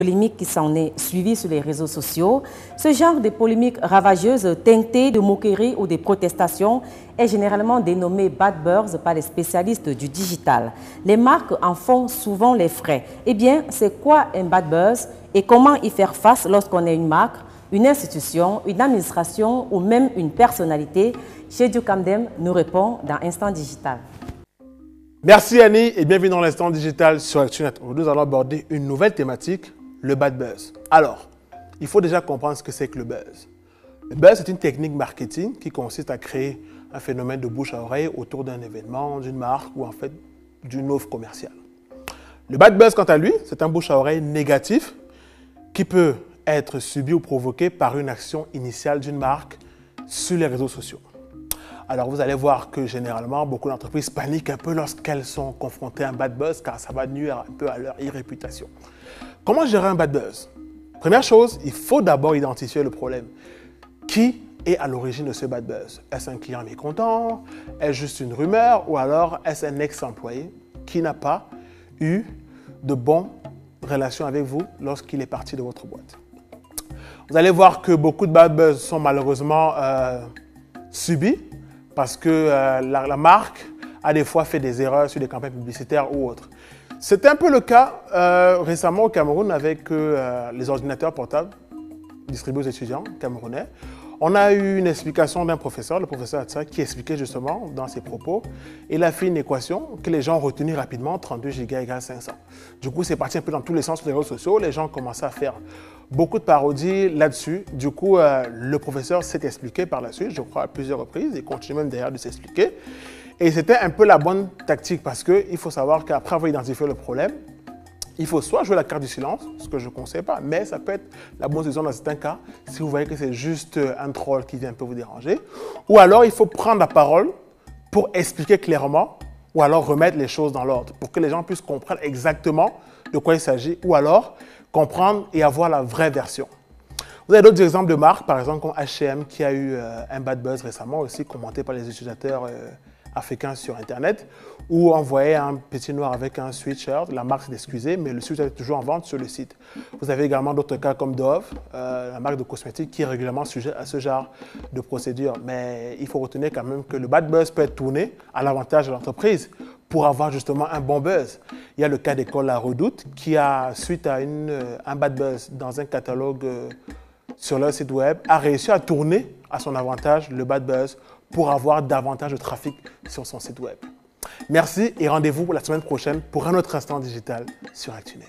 Polémique qui s'en est suivie sur les réseaux sociaux. Ce genre de polémique ravageuse, teintée de moquerie ou de protestation, est généralement dénommé bad buzz par les spécialistes du digital. Les marques en font souvent les frais. Eh bien, c'est quoi un bad buzz et comment y faire face lorsqu'on est une marque, une institution, une administration ou même une personnalité? Chedio Kamdem nous répond dans Instant Digital. Merci Annie et bienvenue dans l'Instant Digital sur ActuNet. Aujourd'hui, nous allons aborder une nouvelle thématique, le bad buzz. Alors, il faut déjà comprendre ce que c'est que le buzz. Le buzz, c'est une technique marketing qui consiste à créer un phénomène de bouche à oreille autour d'un événement, d'une marque ou en fait d'une offre commerciale. Le bad buzz, quant à lui, c'est un bouche à oreille négatif qui peut être subi ou provoqué par une action initiale d'une marque sur les réseaux sociaux. Alors, vous allez voir que généralement, beaucoup d'entreprises paniquent un peu lorsqu'elles sont confrontées à un bad buzz car ça va nuire un peu à leur réputation. Comment gérer un bad buzz? Première chose, il faut d'abord identifier le problème. Qui est à l'origine de ce bad buzz? Est-ce un client mécontent? Est-ce juste une rumeur? Ou alors est-ce un ex-employé qui n'a pas eu de bonnes relations avec vous lorsqu'il est parti de votre boîte? Vous allez voir que beaucoup de bad buzz sont malheureusement subis parce que la marque a des fois fait des erreurs sur des campagnes publicitaires ou autres. C'était un peu le cas récemment au Cameroun avec les ordinateurs portables distribués aux étudiants camerounais. On a eu une explication d'un professeur, le professeur Atsa, qui expliquait justement dans ses propos, il a fait une équation que les gens ont retenue rapidement, 32 Go égale 500. Du coup, c'est parti un peu dans tous les sens sur les réseaux sociaux, les gens ont commencé à faire beaucoup de parodies là-dessus. Du coup, le professeur s'est expliqué par la suite, je crois à plusieurs reprises, et continue même d'ailleurs de s'expliquer. Et c'était un peu la bonne tactique parce qu'il faut savoir qu'après avoir identifié le problème, il faut soit jouer la carte du silence, ce que je ne conseille pas, mais ça peut être la bonne décision dans certains cas, si vous voyez que c'est juste un troll qui vient un peu vous déranger. Ou alors, il faut prendre la parole pour expliquer clairement, ou alors remettre les choses dans l'ordre, pour que les gens puissent comprendre exactement de quoi il s'agit, ou alors comprendre et avoir la vraie version. Vous avez d'autres exemples de marques, par exemple comme H&M qui a eu un bad buzz récemment, aussi commenté par les utilisateurs africains sur Internet, où on voyait un petit noir avec un sweatshirt, la marque s'est excusée, mais le sweatshirt est toujours en vente sur le site. Vous avez également d'autres cas comme Dove, la marque de cosmétiques qui est régulièrement sujet à ce genre de procédure. Mais il faut retenir quand même que le bad buzz peut être tourné à l'avantage de l'entreprise pour avoir justement un bon buzz. Il y a le cas d'école La Redoute qui a, suite à un bad buzz dans un catalogue sur leur site web, a réussi à tourner à son avantage le bad buzz pour avoir davantage de trafic sur son site web. Merci et rendez-vous la semaine prochaine pour un autre Instant Digital sur ActuNet.